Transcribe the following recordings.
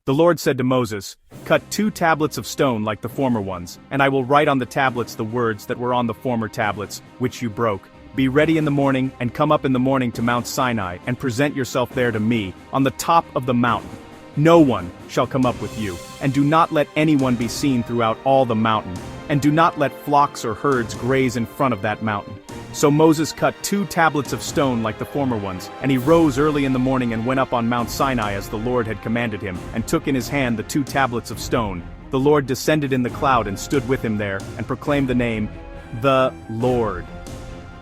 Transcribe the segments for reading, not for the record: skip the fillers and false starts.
The Lord said to Moses, "Cut 2 tablets of stone like the former ones, and I will write on the tablets the words that were on the former tablets, which you broke. Be ready in the morning, and come up in the morning to Mount Sinai, and present yourself there to me, on the top of the mountain. No one shall come up with you, and do not let anyone be seen throughout all the mountain, and do not let flocks or herds graze in front of that mountain." So Moses cut 2 tablets of stone like the former ones, and he rose early in the morning and went up on Mount Sinai as the Lord had commanded him, and took in his hand the 2 tablets of stone. The Lord descended in the cloud and stood with him there, and proclaimed the name, "The Lord."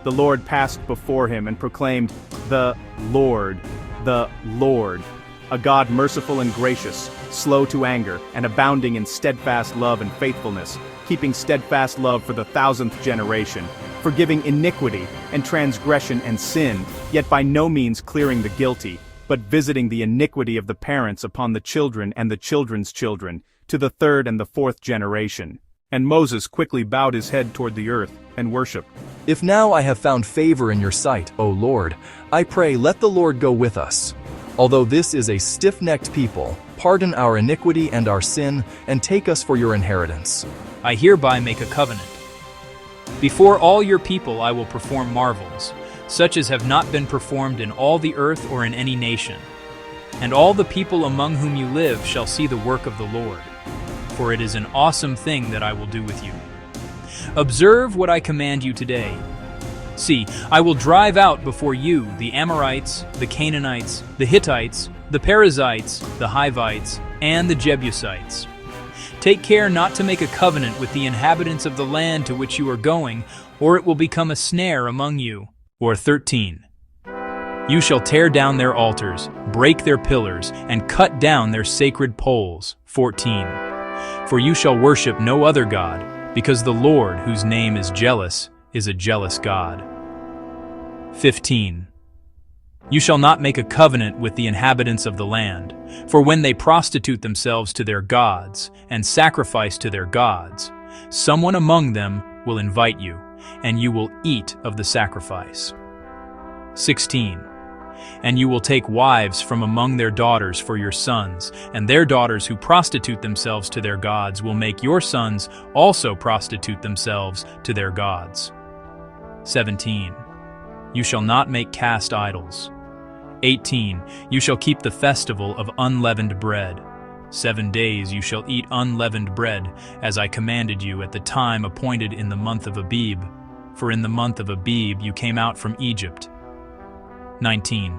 The Lord passed before him and proclaimed, "The Lord, the Lord, a God merciful and gracious, slow to anger, and abounding in steadfast love and faithfulness, keeping steadfast love for the 1,000th generation, forgiving iniquity and transgression and sin, yet by no means clearing the guilty, but visiting the iniquity of the parents upon the children and the children's children, to the 3rd and the 4th generation." And Moses quickly bowed his head toward the earth and worshipped. If now I have found favor in your sight, O Lord, I pray let the Lord go with us. Although this is a stiff-necked people, pardon our iniquity and our sin, and take us for your inheritance. I hereby make a covenant. Before all your people I will perform marvels, such as have not been performed in all the earth or in any nation. And all the people among whom you live shall see the work of the Lord, for it is an awesome thing that I will do with you. Observe what I command you today. See, I will drive out before you the Amorites, the Canaanites, the Hittites, the Perizzites, the Hivites, and the Jebusites. Take care not to make a covenant with the inhabitants of the land to which you are going, or it will become a snare among you. Or 13. You shall tear down their altars, break their pillars, and cut down their sacred poles. 14. For you shall worship no other God, because the Lord, whose name is jealous, is a jealous God. 15. You shall not make a covenant with the inhabitants of the land, for when they prostitute themselves to their gods and sacrifice to their gods, someone among them will invite you, and you will eat of the sacrifice. 16. And you will take wives from among their daughters for your sons, and their daughters who prostitute themselves to their gods will make your sons also prostitute themselves to their gods. 17. You shall not make cast idols. 18. You shall keep the festival of unleavened bread. 7 days you shall eat unleavened bread, as I commanded you at the time appointed in the month of Abib, for in the month of Abib you came out from Egypt. 19.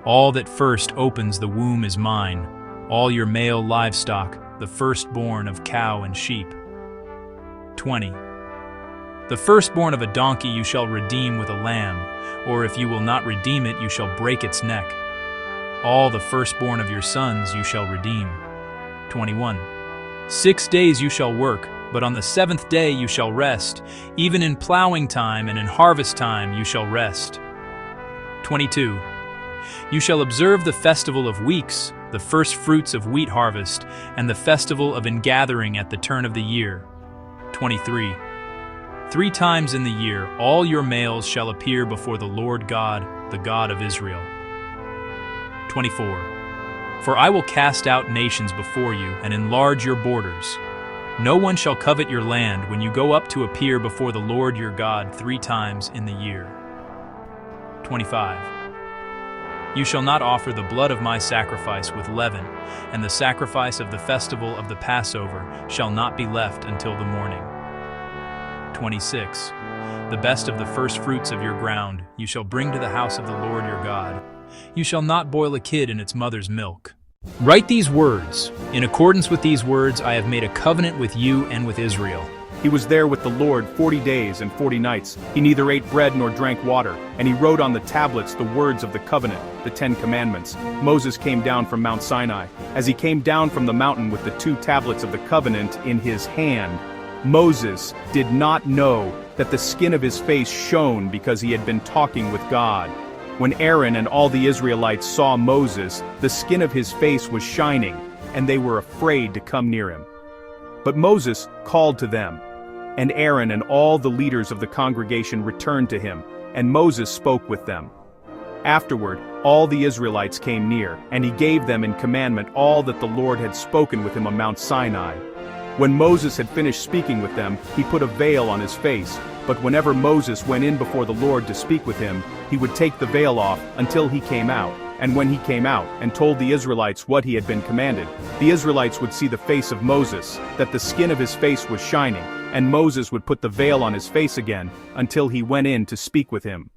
All that first opens the womb is mine, all your male livestock, the firstborn of cow and sheep. 20. The firstborn of a donkey you shall redeem with a lamb, or if you will not redeem it, you shall break its neck. All the firstborn of your sons you shall redeem. 21. 6 days you shall work, but on the 7th day you shall rest. Even in plowing time and in harvest time you shall rest. 22. You shall observe the festival of weeks, the first fruits of wheat harvest, and the festival of ingathering at the turn of the year. 23. 3 times in the year all your males shall appear before the Lord God, the God of Israel. 24. For I will cast out nations before you and enlarge your borders. No one shall covet your land when you go up to appear before the Lord your God 3 times in the year. 25. You shall not offer the blood of my sacrifice with leaven, and the sacrifice of the festival of the Passover shall not be left until the morning. 26. The best of the first fruits of your ground you shall bring to the house of the Lord your God. You shall not boil a kid in its mother's milk. Write these words. In accordance with these words I have made a covenant with you and with Israel. He was there with the Lord 40 days and 40 nights. He neither ate bread nor drank water, and he wrote on the tablets the words of the covenant, the 10 commandments. Moses came down from Mount Sinai. As he came down from the mountain with the 2 tablets of the covenant in his hand, Moses did not know that the skin of his face shone because he had been talking with God. When Aaron and all the Israelites saw Moses, the skin of his face was shining, and they were afraid to come near him. But Moses called to them, and Aaron and all the leaders of the congregation returned to him, and Moses spoke with them. Afterward, all the Israelites came near, and he gave them in commandment all that the Lord had spoken with him on Mount Sinai. When Moses had finished speaking with them, he put a veil on his face, but whenever Moses went in before the Lord to speak with him, he would take the veil off until he came out. And when he came out and told the Israelites what he had been commanded, the Israelites would see the face of Moses, that the skin of his face was shining, and Moses would put the veil on his face again, until he went in to speak with him.